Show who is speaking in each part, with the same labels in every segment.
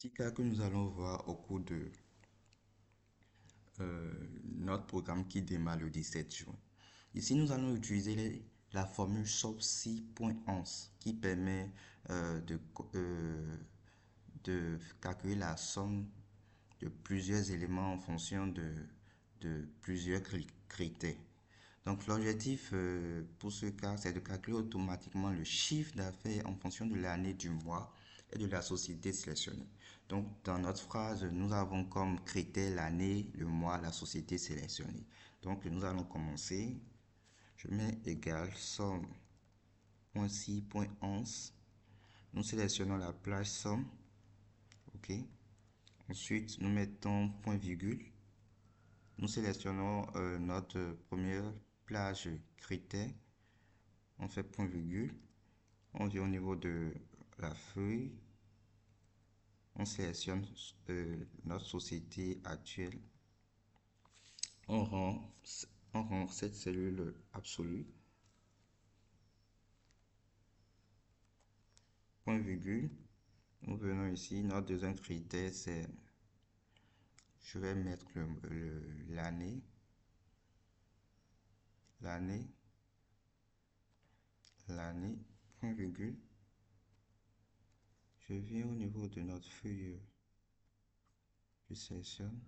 Speaker 1: Petit cas que nous allons voir au cours de notre programme qui démarre le 17 juin. Ici, nous allons utiliser la formule SOP6.11 qui permet de calculer la somme de plusieurs éléments en fonction de plusieurs critères. Donc l'objectif pour ce cas, c'est de calculer automatiquement le chiffre d'affaires en fonction de l'année, du mois et de la société sélectionnée. Donc dans notre phrase, nous avons comme critère l'année, le mois, la société sélectionnée. Donc nous allons commencer. Je mets égal somme.6.11. Nous sélectionnons la plage somme. OK. Ensuite, nous mettons point virgule. Nous sélectionnons notre première plage critère. On fait point virgule. On vient au niveau de la feuille. On sélectionne notre société actuelle. On rend cette cellule absolue. Point virgule. Nous venons ici. Notre deuxième critère, c'est... Je vais mettre l'année. L'année. Point virgule. Je viens au niveau de notre feuille. Je sélectionne.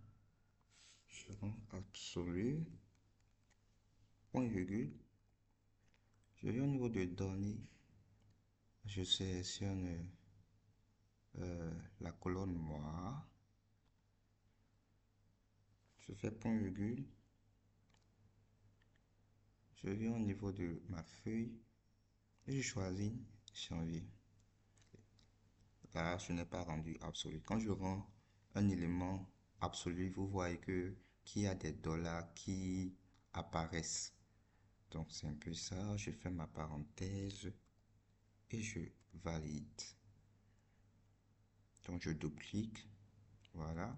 Speaker 1: Je rends absolu. Point virgule. Je viens au niveau de données. Je sélectionne la colonne mois. Je fais point virgule. Je viens au niveau de ma feuille et je choisis janvier. Là, je n'ai pas rendu absolu. Quand je rends un élément absolu, vous voyez qu'il y a des dollars qui apparaissent. Donc, c'est un peu ça. Je fais ma parenthèse et je valide. Donc, je duplique. Voilà.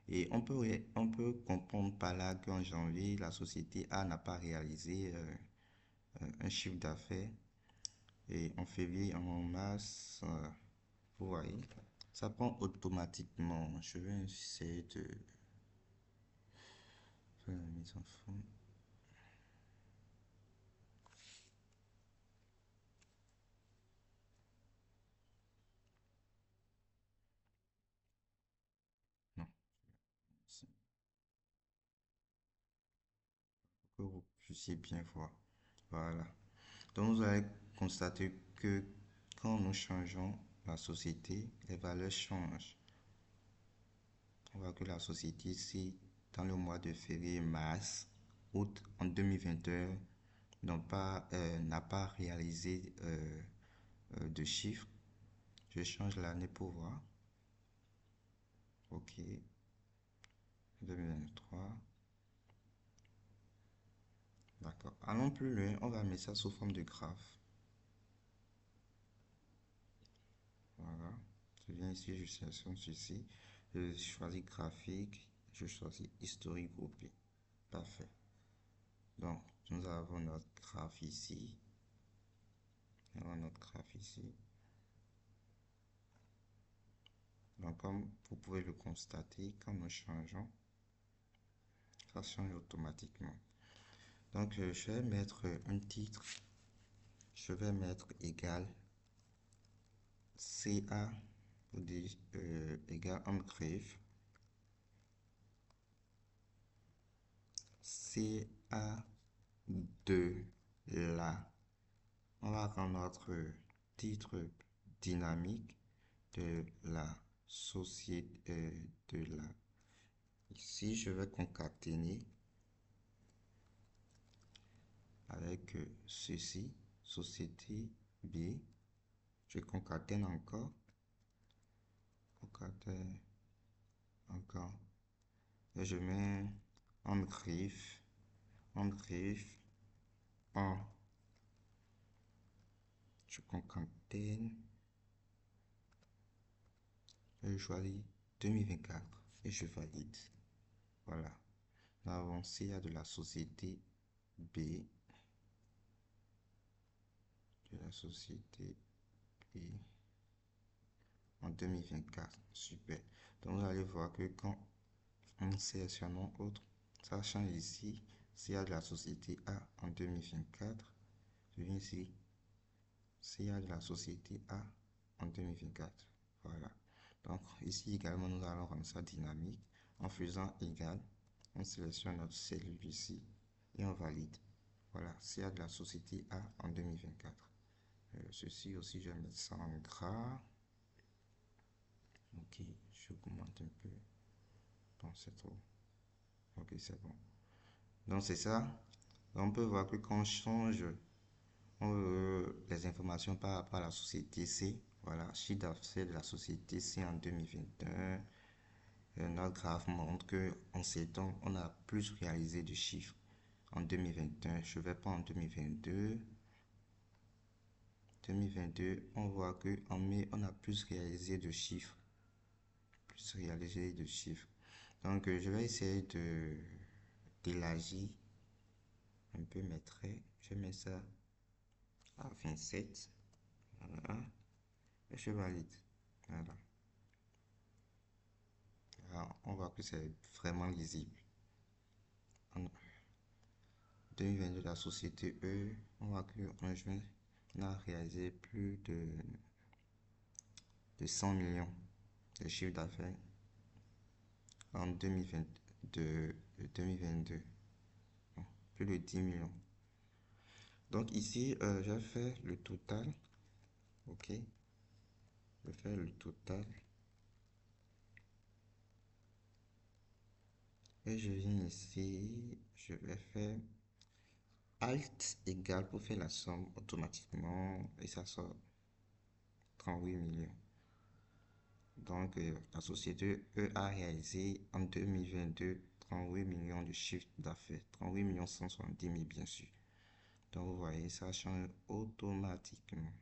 Speaker 1: Et on peut comprendre par là qu'en janvier, la société A n'a pas réalisé un chiffre d'affaires. Et en février, en mars, vous voyez, ça prend automatiquement. Je vais essayer de faire la mise en forme. Non, pour que vous puissiez bien voir. Voilà. Donc, vous allez constater que quand nous changeons la société, les valeurs changent. On voit que la société ici, dans le mois de février, mars, août en 2021, n'a pas réalisé de chiffres. Je change l'année pour voir. OK. 2023. D'accord. Allons plus loin. On va mettre ça sous forme de graphe. Voilà. Je viens ici, je sélectionne ceci. Je choisis graphique. Je choisis historique groupé. Parfait. Donc, nous avons notre graphe ici. Nous avons notre graphe ici. Donc, comme vous pouvez le constater, quand nous changeons, ça change automatiquement. Donc, je vais mettre un titre. Je vais mettre égal CA, ou dire égal griffe. CA là. On va rendre notre titre dynamique de la société Ici, je vais concaténer avec ceci, société B. Je concatène encore. Concatène encore. Et je mets en griffe. En. Je concatène. Je choisis 2024 et je valide. Voilà. Nous avons CA de la société B. De la société B. En en 2024. Super. Donc, vous allez voir que quand on sélectionne autre, ça change ici. S'il y a de la société A en 2024, je viens ici. S'il y a de la société A en 2024. Voilà. Donc, ici également, nous allons rendre ça dynamique en faisant égal. On sélectionne notre cellule ici et on valide. Voilà, s'il y a de la société A en 2024. Ceci aussi, je vais mettre ça en gras. Ok, je commente un peu. Bon, c'est trop. Ok, c'est bon. Donc, c'est ça. On peut voir que quand on change les informations par rapport à la société C, voilà, chiffre d'affaires de la société C en 2021, notre graphe montre que en 7 ans, on a plus réalisé de chiffres. En 2021, je vais pas en 2022. 2022, on voit que en mai, on a plus réalisé de chiffres. Plus réalisé de chiffres. Donc, je vais essayer de d'élargir un peu mes traits. Je mets ça à 27. Voilà. Et je valide. Voilà. Alors, on voit que c'est vraiment lisible. En 2022, la société E, on voit qu'en juin, on a réalisé plus de 100 millions de chiffre d'affaires en 2022. Non, plus de 10 millions. Donc ici, je vais faire le total. Ok. Je vais faire le total. Et je viens ici, je vais faire Alt égale pour faire la somme automatiquement et ça sort 38 millions. Donc la société E a réalisé en 2022 38 millions de chiffre d'affaires, 38 millions 170 000 bien sûr. Donc vous voyez, ça change automatiquement.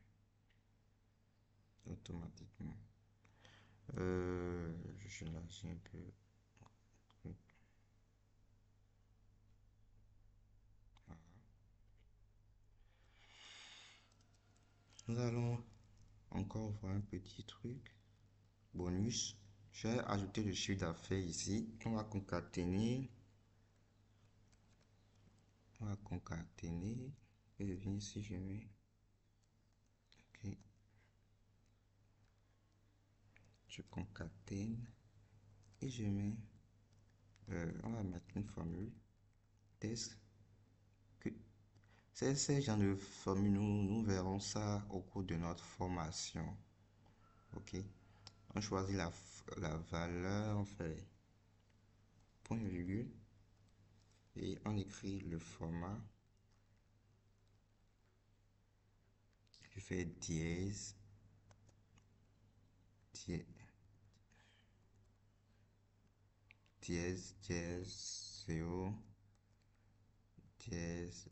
Speaker 1: Automatiquement. Je lâche un peu. Nous allons encore voir un petit truc. Bonus. Je vais ajouter le chiffre d'affaires ici. On va concaténer. On va concaténer. Et je viens ici, je mets. Ok. Je concatène. Et je mets. On va mettre une formule. Test. Que ces genres de formules, nous verrons ça au cours de notre formation. Ok. On choisit la valeur, on fait point virgule et on écrit le format. Je fais dièse, dièse, 0, dièse,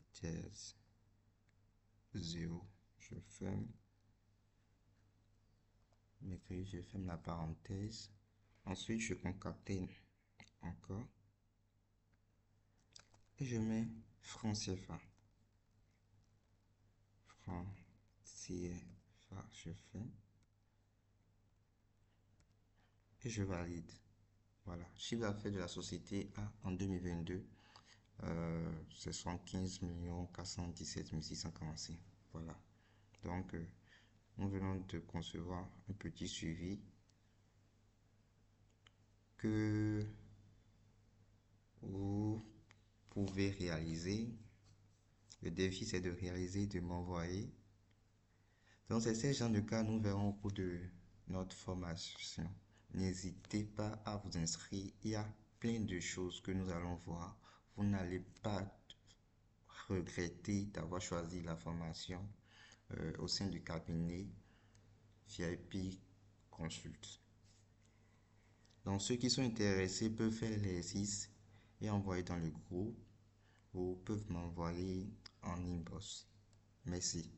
Speaker 1: 0. Je ferme. Je ferme la parenthèse. Ensuite, je concatène encore. Et je mets franc CFA. Franc CFA, je ferme. Et je valide. Voilà. Chiffre d'affaires de la société A en 2022, c'est 75 417 646. Voilà. Donc, nous venons de concevoir un petit suivi que vous pouvez réaliser. Le défi, c'est de réaliser, de m'envoyer. Donc, c'est ces genres de cas nous verrons au cours de notre formation. N'hésitez pas à vous inscrire. Il y a plein de choses que nous allons voir. Vous n'allez pas regretter d'avoir choisi la formation au sein du cabinet VIP Consult. Donc, ceux qui sont intéressés peuvent faire l'exercice et envoyer dans le groupe ou peuvent m'envoyer en inbox. Merci.